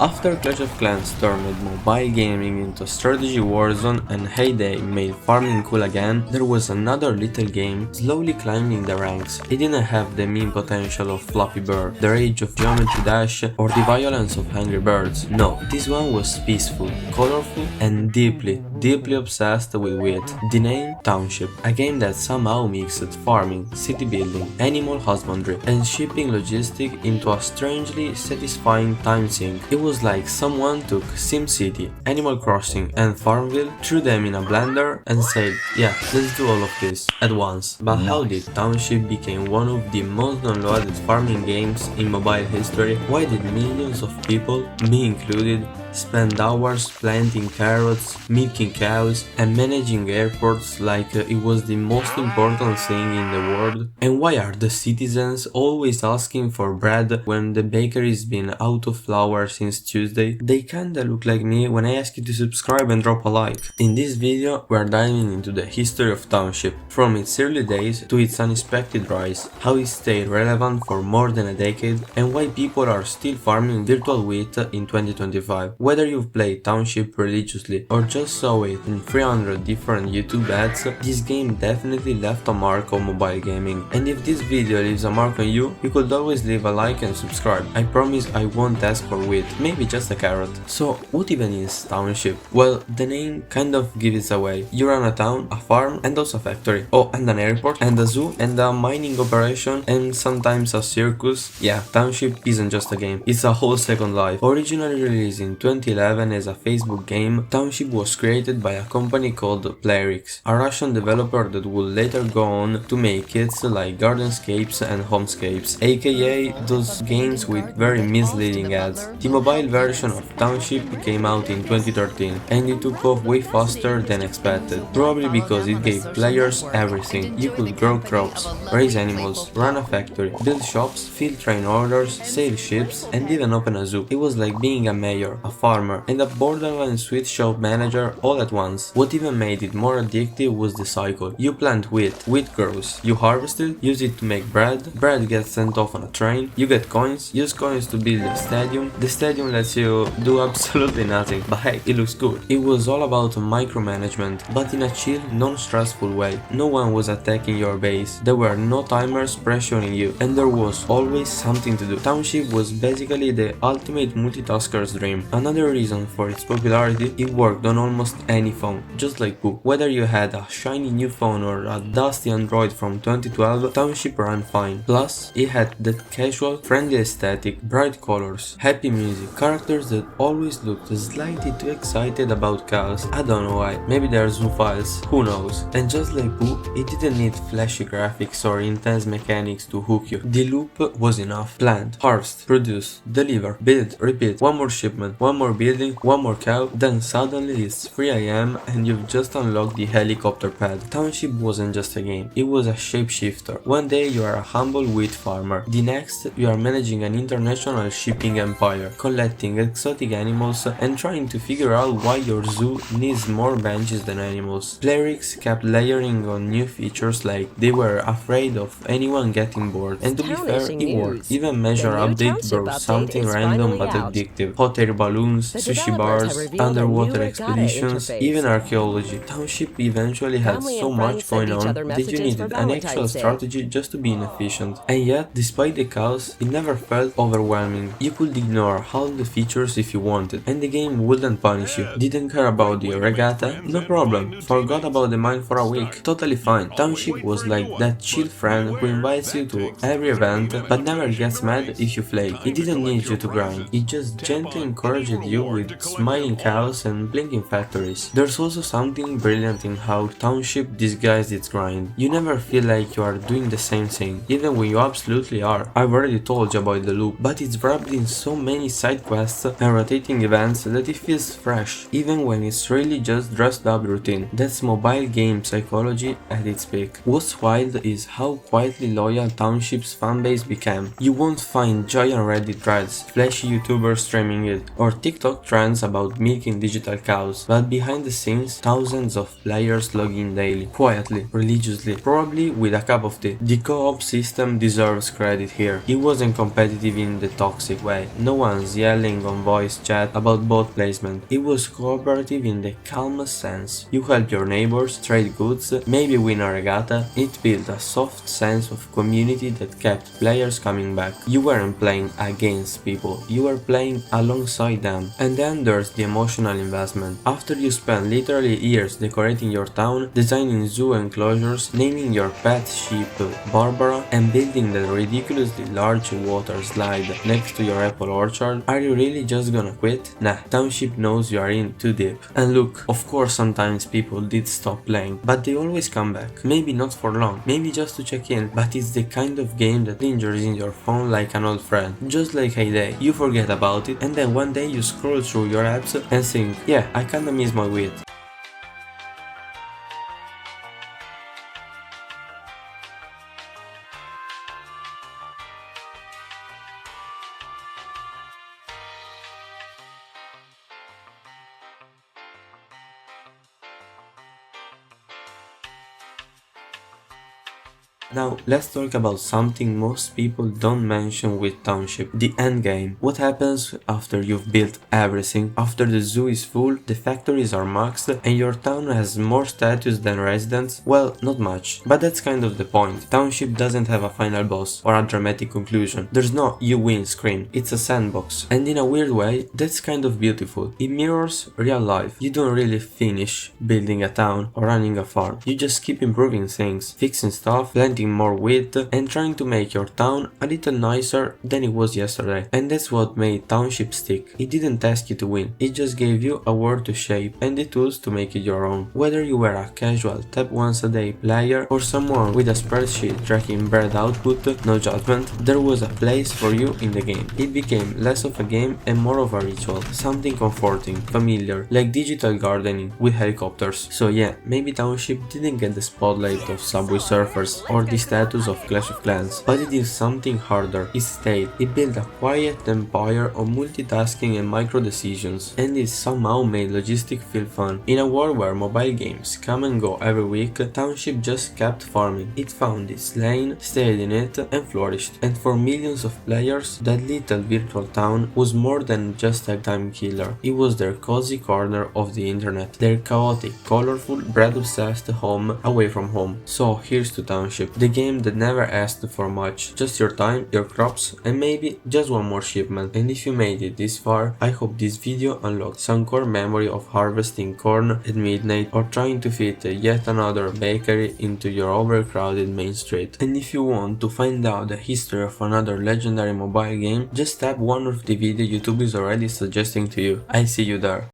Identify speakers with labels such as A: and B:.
A: After Clash of Clans turned mobile gaming into strategy warzone and Heyday made farming cool again, there was another little game slowly climbing the ranks. It didn't have the meme potential of Flappy Bird, the rage of Geometry Dash, or the violence of Angry Birds. No, this one was peaceful, colorful, and deeply obsessed with wit. The name? Township, a game that somehow mixed farming, city building, animal husbandry, and shipping logistics into a strangely satisfying time sink. It was like someone took SimCity, Animal Crossing, and Farmville, threw them in a blender, and said, yeah, let's do all of this at once. But how did Township become one of the most downloaded farming games in mobile history? Why did millions of people, me included, spend hours planting carrots, milking cows, and managing airports like it was the most important thing in the world? And why are the citizens always asking for bread when the bakery's been out of flour since Tuesday? They kinda look like me when I ask you to subscribe and drop a like. In this video, we are diving into the history of Township, from its early days to its unexpected rise, how it stayed relevant for more than a decade, and why people are still farming virtual wheat in 2025. Whether you've played Township religiously or just saw it in 300 different YouTube ads, this game definitely left a mark on mobile gaming. And if this video leaves a mark on you, you could always leave a like and subscribe. I promise I won't ask for wheat, maybe just a carrot. So what even is Township? Well, the name kind of gives it away. You run a town, a farm, and also a factory. Oh, and an airport, and a zoo, and a mining operation, and sometimes a circus. Yeah, Township isn't just a game, it's a whole second life. Originally released in 2011 as a Facebook game, Township was created by a company called Playrix, a Russian developer that would later go on to make hits like Gardenscapes and Homescapes, aka those games with very misleading ads. The mobile version of Township came out in 2013 and it took off way faster than expected, probably because it gave players everything. You could grow crops, raise animals, run a factory, build shops, fill train orders, sail ships, and even open a zoo. It was like being a mayor, a farmer, and a borderline sweet shop manager all at once. What even made it more addictive was the cycle. You plant wheat grows, you harvest it, use it to make bread gets sent off on a train, you get coins, use coins to build a stadium, the stadium lets you do absolutely nothing, but hey, it looks good. It was all about micromanagement, but in a chill, non-stressful way. No one was attacking your base, there were no timers pressuring you, and there was always something to do. Township was basically the ultimate multitasker's dream. Another reason for its popularity, it worked on almost any phone, just like Pooh. Whether you had a shiny new phone or a dusty Android from 2012, Township ran fine. Plus, it had that casual, friendly aesthetic, bright colors, happy music, characters that always looked slightly too excited about cows. I don't know why, maybe they're zoophiles, who knows. And just like Pooh, it didn't need flashy graphics or intense mechanics to hook you. The loop was enough. Plant, harvest, produce, deliver, build, repeat, one more shipment, one more building, one more cow, then suddenly it's 3 AM and you've just unlocked the helicopter pad. Township wasn't just a game, it was a shapeshifter. One day you are a humble wheat farmer, the next you are managing an international shipping empire, collecting exotic animals and trying to figure out why your zoo needs more benches than animals. Playrix kept layering on new features like they were afraid of anyone getting bored, and to be fair, it worked. Even Measure Update brought something random but addictive. Hot air balloons, sushi bars, underwater expeditions, even archaeology. Township eventually had so much going on that you needed an actual strategy just to be inefficient. And yet, despite the chaos, it never felt overwhelming. You could ignore all the features if you wanted, and the game wouldn't punish you. Didn't care about the regatta? No problem. Forgot about the mine for a week? Totally fine. Township was like that chill friend who invites you to every event but never gets mad if you flake. It didn't need you to grind. It just gently encouraged you with smiling cows and blinking factories. There's also something brilliant in how Township disguised its grind. You never feel like you are doing the same thing, even when you absolutely are. I've already told you about the loop, but it's wrapped in so many side quests and rotating events that it feels fresh, even when it's really just dressed up routine. That's mobile game psychology at its peak. What's wild is how quietly loyal Township's fanbase became. You won't find giant Reddit threads, flashy YouTubers streaming it, or TikTok trends about milking digital cows, but behind the scenes, thousands of players log in daily, quietly, religiously, probably with a cup of tea. The co-op system deserves credit here. It wasn't competitive in the toxic way. No one's yelling on voice chat about bot placement. It was cooperative in the calmest sense. You help your neighbors, trade goods, maybe win a regatta. It built a soft sense of community that kept players coming back. You weren't playing against people, you were playing alongside them. And then there's the emotional investment. After you spend literally years decorating your town, designing zoo enclosures, naming your pet sheep Barbara, and building the ridiculously large water slide next to your apple orchard, are you really just gonna quit? Nah, Township knows you are in too deep. And look, of course sometimes people did stop playing, but they always come back. Maybe not for long, maybe just to check in, but it's the kind of game that lingers in your phone like an old friend. Just like Heyday, you forget about it, and then one day you scroll through your apps and think, yeah, I kinda miss my wit. Now, let's talk about something most people don't mention with Township, the endgame. What happens after you've built everything? After the zoo is full, the factories are maxed, and your town has more status than residents? Well, not much. But that's kind of the point. Township doesn't have a final boss or a dramatic conclusion. There's no you win screen. It's a sandbox. And in a weird way, that's kind of beautiful. It mirrors real life. You don't really finish building a town or running a farm. You just keep improving things, fixing stuff, planting more wheat, and trying to make your town a little nicer than it was yesterday. And that's what made Township stick. It didn't ask you to win, it just gave you a world to shape and the tools to make it your own. Whether you were a casual tap once a day player or someone with a spreadsheet tracking bread output, no judgment, there was a place for you in the game. It became less of a game and more of a ritual, something comforting, familiar, like digital gardening with helicopters. So yeah, maybe Township didn't get the spotlight of Subway Surfers or the status of Clash of Clans, but it did something harder. It stayed. It built a quiet empire of multitasking and micro decisions, and it somehow made logistics feel fun. In a world where mobile games come and go every week, Township just kept farming. It found its lane, stayed in it, and flourished. And for millions of players, that little virtual town was more than just a time killer. It was their cozy corner of the internet, their chaotic, colorful, bread-obsessed home away from home. So here's to Township, the game that never asked for much, just your time, your crops, and maybe just one more shipment. And if you made it this far, I hope this video unlocked some core memory of harvesting corn at midnight or trying to fit yet another bakery into your overcrowded main street. And if you want to find out the history of another legendary mobile game, just tap one of the videos YouTube is already suggesting to you. I'll see you there.